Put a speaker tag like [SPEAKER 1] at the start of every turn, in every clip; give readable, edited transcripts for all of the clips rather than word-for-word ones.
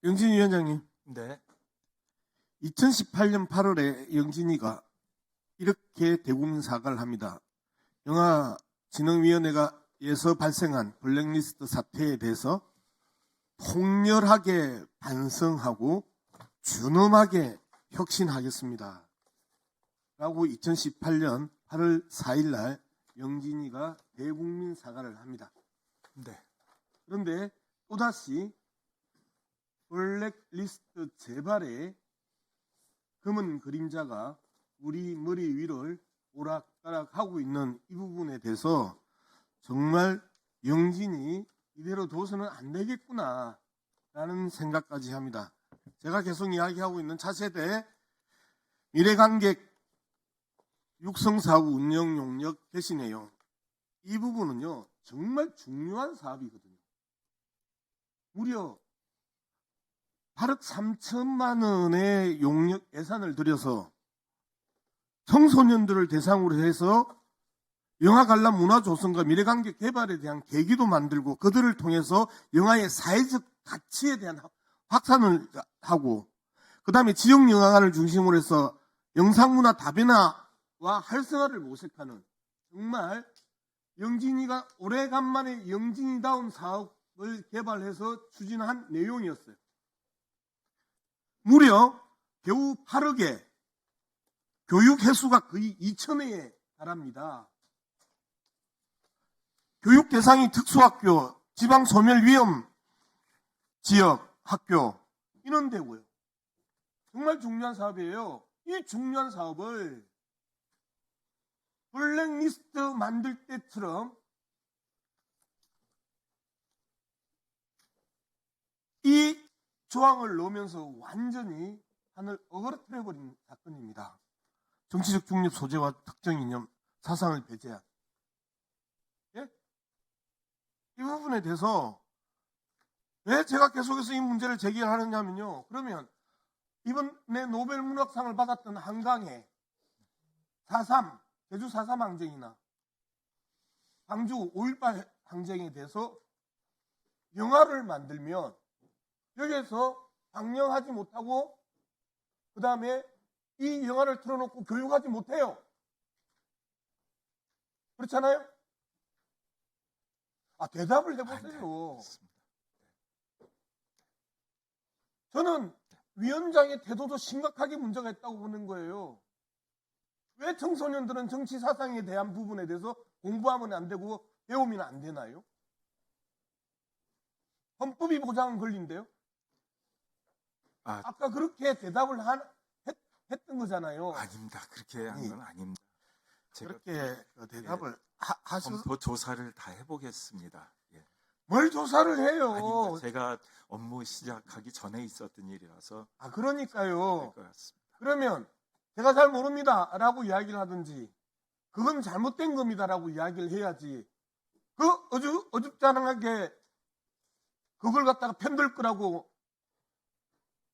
[SPEAKER 1] 영진이 위원장님,
[SPEAKER 2] 네.
[SPEAKER 1] 2018년 8월에 영진이가 이렇게 대국민 사과를 합니다. 영화진흥위원회에서 발생한 블랙리스트 사태에 대해서 통렬하게 반성하고 준엄하게 혁신하겠습니다. 라고 2018년 8월 4일 날 영진이가 대국민 사과를 합니다.
[SPEAKER 2] 네.
[SPEAKER 1] 그런데 또다시 블랙리스트 재발의 검은 그림자가 우리 머리 위를 오락가락하고 있는 이 부분에 대해서 정말 영진이 이대로 둬서는 안 되겠구나 라는 생각까지 합니다. 제가 계속 이야기하고 있는 차세대 미래관객 육성사업 운영 용역 개시 내용, 이 부분은요 정말 중요한 사업이거든요. 무려 8억 3천만 원의 용역 예산을 들여서 청소년들을 대상으로 해서 영화 관람 문화 조성과 미래관객 개발에 대한 계기도 만들고 그들을 통해서 영화의 사회적 가치에 대한 확산을 하고, 그 다음에 지역 영화관을 중심으로 해서 영상문화 다변화와 활성화를 모색하는, 정말 영진이가 오래간만에 영진이다운 사업을 개발해서 추진한 내용이었어요. 무려 겨우 8억에 교육 횟수가 거의 2,000회에 달합니다. 교육 대상이 특수학교, 지방 소멸 위험 지역 학교 이런 데고요. 정말 중요한 사업이에요. 이 중요한 사업을 블랙리스트 만들 때처럼 이 조항을 넣으면서 완전히 하늘 어그러뜨려버린 사건입니다. 정치적 중립 소재와 특정 이념, 사상을 배제한. 예? 이 부분에 대해서 왜 제가 계속해서 이 문제를 제기하느냐면요. 그러면 이번에 노벨문학상을 받았던 한강의 4.3, 제주 4.3 항쟁이나 광주 5.18 항쟁에 대해서 영화를 만들면 여기에서 방영하지 못하고 그 다음에 이 영화를 틀어놓고 교육하지 못해요. 그렇잖아요? 대답을 해보세요. 저는 위원장의 태도도 심각하게 문제가 있다고 보는 거예요. 왜 청소년들은 정치 사상에 대한 부분에 대해서 공부하면 안 되고 배우면 안 되나요? 헌법이 보장한 권리인데요. 아까 그렇게 대답을 했던 거잖아요.
[SPEAKER 2] 아닙니다. 그렇게 한 건 아닙니다. 제가
[SPEAKER 1] 그렇게 대답을 하셔서
[SPEAKER 2] 검토 조사를 다 해보겠습니다. 예.
[SPEAKER 1] 뭘 조사를 해요?
[SPEAKER 2] 아닙니다. 제가 업무 시작하기 전에 있었던 일이라서.
[SPEAKER 1] 그러니까요.
[SPEAKER 2] 될 것 같습니다.
[SPEAKER 1] 그러면 제가 잘 모릅니다 라고 이야기를 하든지, 그건 잘못된 겁니다 라고 이야기를 해야지, 그 어줍잖하게 그걸 갖다가 편들 거라고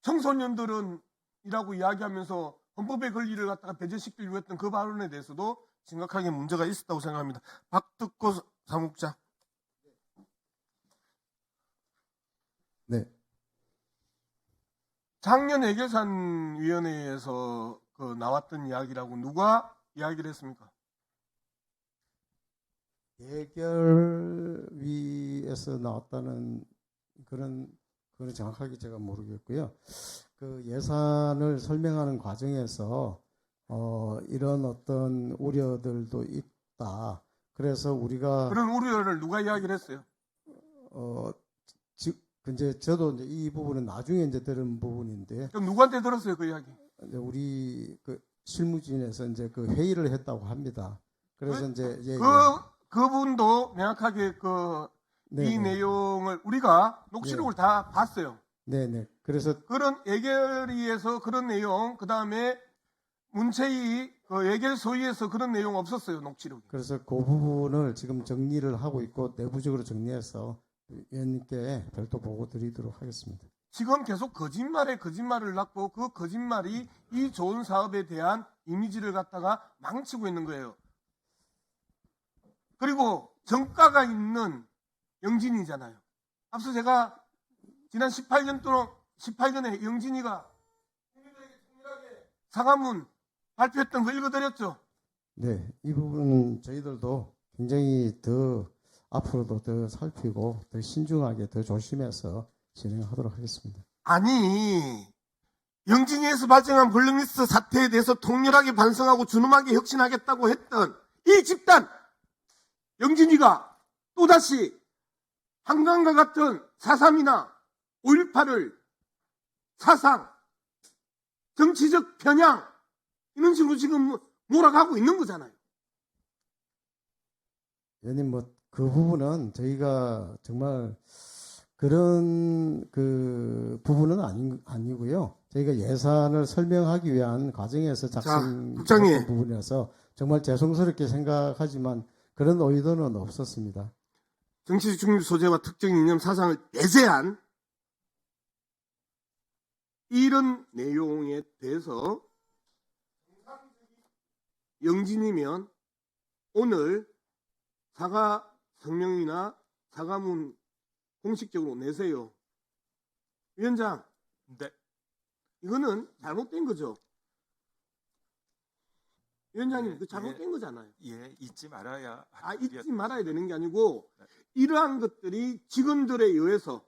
[SPEAKER 1] 청소년들은 이라고 이야기하면서 헌법의 권리를 갖다가 배제시키려고 했던 그 발언에 대해서도 심각하게 문제가 있었다고 생각합니다. 박덕고 사무국장.
[SPEAKER 3] 네.
[SPEAKER 1] 작년 예결산위원회에서 나왔던 이야기라고 누가 이야기를 했습니까?
[SPEAKER 3] 예결위에서 나왔다는 그런 정확하게 제가 모르겠고요. 그 예산을 설명하는 과정에서 이런 어떤 우려들도 있다. 그래서 우리가
[SPEAKER 1] 그런 우려를 누가 이야기를 했어요?
[SPEAKER 3] 이제 저도 이제 이 부분은 나중에 이제 들은 부분인데.
[SPEAKER 1] 그럼 누구한테 들었어요 그 이야기?
[SPEAKER 3] 이제 우리 그 실무진에서 이제 그 회의를 했다고 합니다. 그래서 이제
[SPEAKER 1] 그분도 명확하게 이 내용을 우리가 녹취록을 다 봤어요.
[SPEAKER 3] 네네. 그래서
[SPEAKER 1] 그런 예결위에서 그런 내용, 그 다음에 문체위 예결소위에서 그런 내용 없었어요, 녹취록이.
[SPEAKER 3] 그래서 그 부분을 지금 정리를 하고 있고 내부적으로 정리해서 위원님께 별도 보고 드리도록 하겠습니다.
[SPEAKER 1] 지금 계속 거짓말에 거짓말을 낳고 그 거짓말이 이 좋은 사업에 대한 이미지를 갖다가 망치고 있는 거예요. 그리고 정가가 있는 영진이잖아요. 앞서 제가 지난 18년 동안 18년에 영진이가 국민들에게 통일하게 사과문 발표했던 거 읽어드렸죠.
[SPEAKER 3] 네, 이 부분은 저희들도 굉장히 더 앞으로도 더 살피고 더 신중하게 더 조심해서 진행하도록 하겠습니다.
[SPEAKER 1] 아니, 영진이에서 발생한 블랙리스트 사태에 대해서 통렬하게 반성하고 준엄하게 혁신하겠다고 했던 이 집단, 영진이가 또다시 한강과 같은 4.3이나 5.18을 사상, 정치적 편향, 이런 식으로 지금 몰아가고 있는 거잖아요.
[SPEAKER 3] 의원님, 그 부분은 저희가 정말 그런 그 부분은 아니고요. 저희가 예산을 설명하기 위한 과정에서 작성했던
[SPEAKER 1] 국장님.
[SPEAKER 3] 부분이라서 정말 죄송스럽게 생각하지만 그런 의도는 없었습니다.
[SPEAKER 1] 정치적 중립 소재와 특정 이념 사상을 배제한 이런 내용에 대해서 영진이면 오늘 사과 성명이나 사과문 공식적으로 내세요. 위원장,
[SPEAKER 2] 네,
[SPEAKER 1] 이거는 잘못된 거죠. 위원장님, 그
[SPEAKER 2] 예,
[SPEAKER 1] 잘못된 거잖아요.
[SPEAKER 2] 예, 잊지 말아야
[SPEAKER 1] 잊지 말아야 되는 게 아니고
[SPEAKER 2] 네.
[SPEAKER 1] 이러한 것들이 직원들에 의해서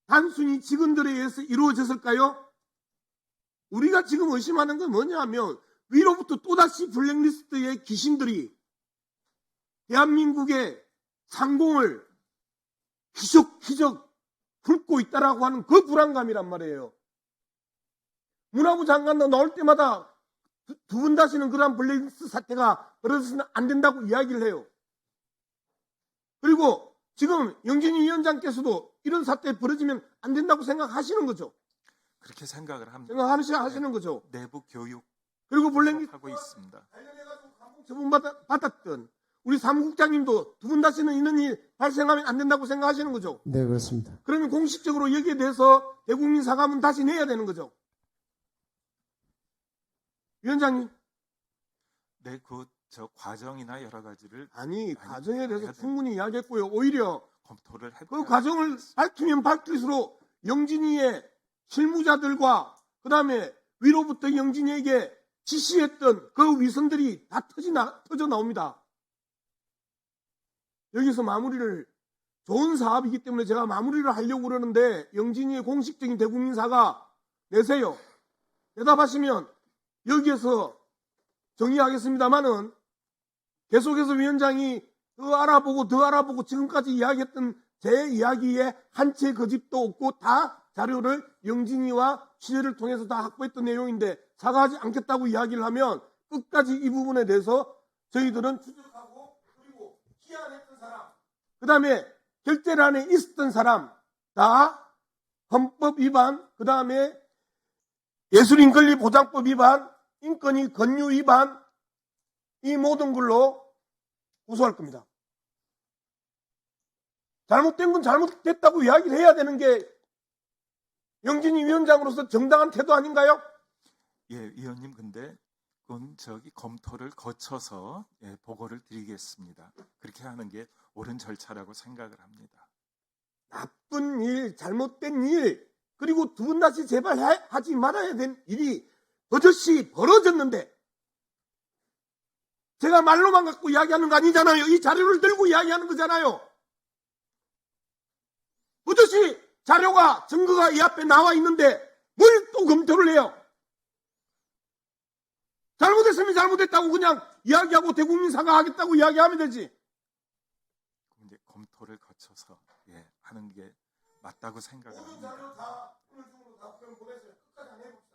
[SPEAKER 1] 단순히 직원들에 의해서 이루어졌을까요? 우리가 지금 의심하는 건 뭐냐면 위로부터 또다시 블랙리스트의 귀신들이 대한민국의 상공을 희적희적 훑고 있다라고 하는 그 불안감이란 말이에요. 문화부 장관도 나올 때마다 두 번 다시는 그러한 블랙리스트 사태가 벌어져서는 안 된다고 이야기를 해요. 그리고 지금 영진이 위원장께서도 이런 사태 벌어지면 안 된다고 생각하시는 거죠.
[SPEAKER 2] 그렇게 생각을 합니다.
[SPEAKER 1] 생각하시는 거죠.
[SPEAKER 2] 내부 교육
[SPEAKER 1] 그리고 블랙리스트
[SPEAKER 2] 하고 있습니다.
[SPEAKER 1] 관련해가지고 감옥 처분받았던 우리 사무국장님도 두 번 다시는 이런 일 발생하면 안 된다고 생각하시는 거죠.
[SPEAKER 3] 네, 그렇습니다.
[SPEAKER 1] 그러면 공식적으로 여기에 대해서 대국민 사과문 다시 내야 되는 거죠. 위원장님,
[SPEAKER 2] 네, 저 과정이나 여러 가지를
[SPEAKER 1] 아니
[SPEAKER 2] 많이
[SPEAKER 1] 과정에 대해서
[SPEAKER 2] 해야
[SPEAKER 1] 충분히 이야기했고요. 오히려
[SPEAKER 2] 검토를 해.
[SPEAKER 1] 그 과정을 밝히면 밝힐수록 영진이의 실무자들과 그 다음에 위로부터 영진이에게 지시했던 그 위선들이 다 터져 나옵니다. 여기서 마무리를 좋은 사업이기 때문에 제가 마무리를 하려고 그러는데 영진이의 공식적인 대국민 사과 내세요. 대답하시면 여기에서 정리하겠습니다만은 계속해서 위원장이 더 알아보고 지금까지 이야기했던 제 이야기에 한 채 거짓도 없고 다 자료를 영진이와 취재를 통해서 다 확보했던 내용인데 사과하지 않겠다고 이야기를 하면 끝까지 이 부분에 대해서 저희들은 추적하고 그리고 기한했던 사람 그 다음에 결재란에 있었던 사람 다 헌법 위반 그 다음에 예술인권리보장법 위반 인권위 권유 위반 이 모든 걸로 고소할 겁니다. 잘못된 건 잘못됐다고 이야기를 해야 되는 게 영진이 위원장으로서 정당한 태도 아닌가요?
[SPEAKER 2] 예, 위원님, 근데 그건 검토를 거쳐서 보고를 드리겠습니다. 그렇게 하는 게 옳은 절차라고 생각을 합니다.
[SPEAKER 1] 나쁜 일, 잘못된 일, 그리고 두 번 다시 재발하지 말아야 될 일이 버젓이 벌어졌는데 제가 말로만 갖고 이야기하는 거 아니잖아요. 이 자료를 들고 이야기하는 거잖아요. 버젓이 자료가 증거가 이 앞에 나와 있는데 뭘 또 검토를 해요? 잘못했으면 잘못했다고 그냥 이야기하고 대국민 사과하겠다고 이야기하면 되지.
[SPEAKER 2] 근데 검토를 거쳐서 하는 게 맞다고 생각을 합니다.
[SPEAKER 1] 모든 자료 다 오늘 중으로 다 보내세요. 끝까지 안 해봅시다.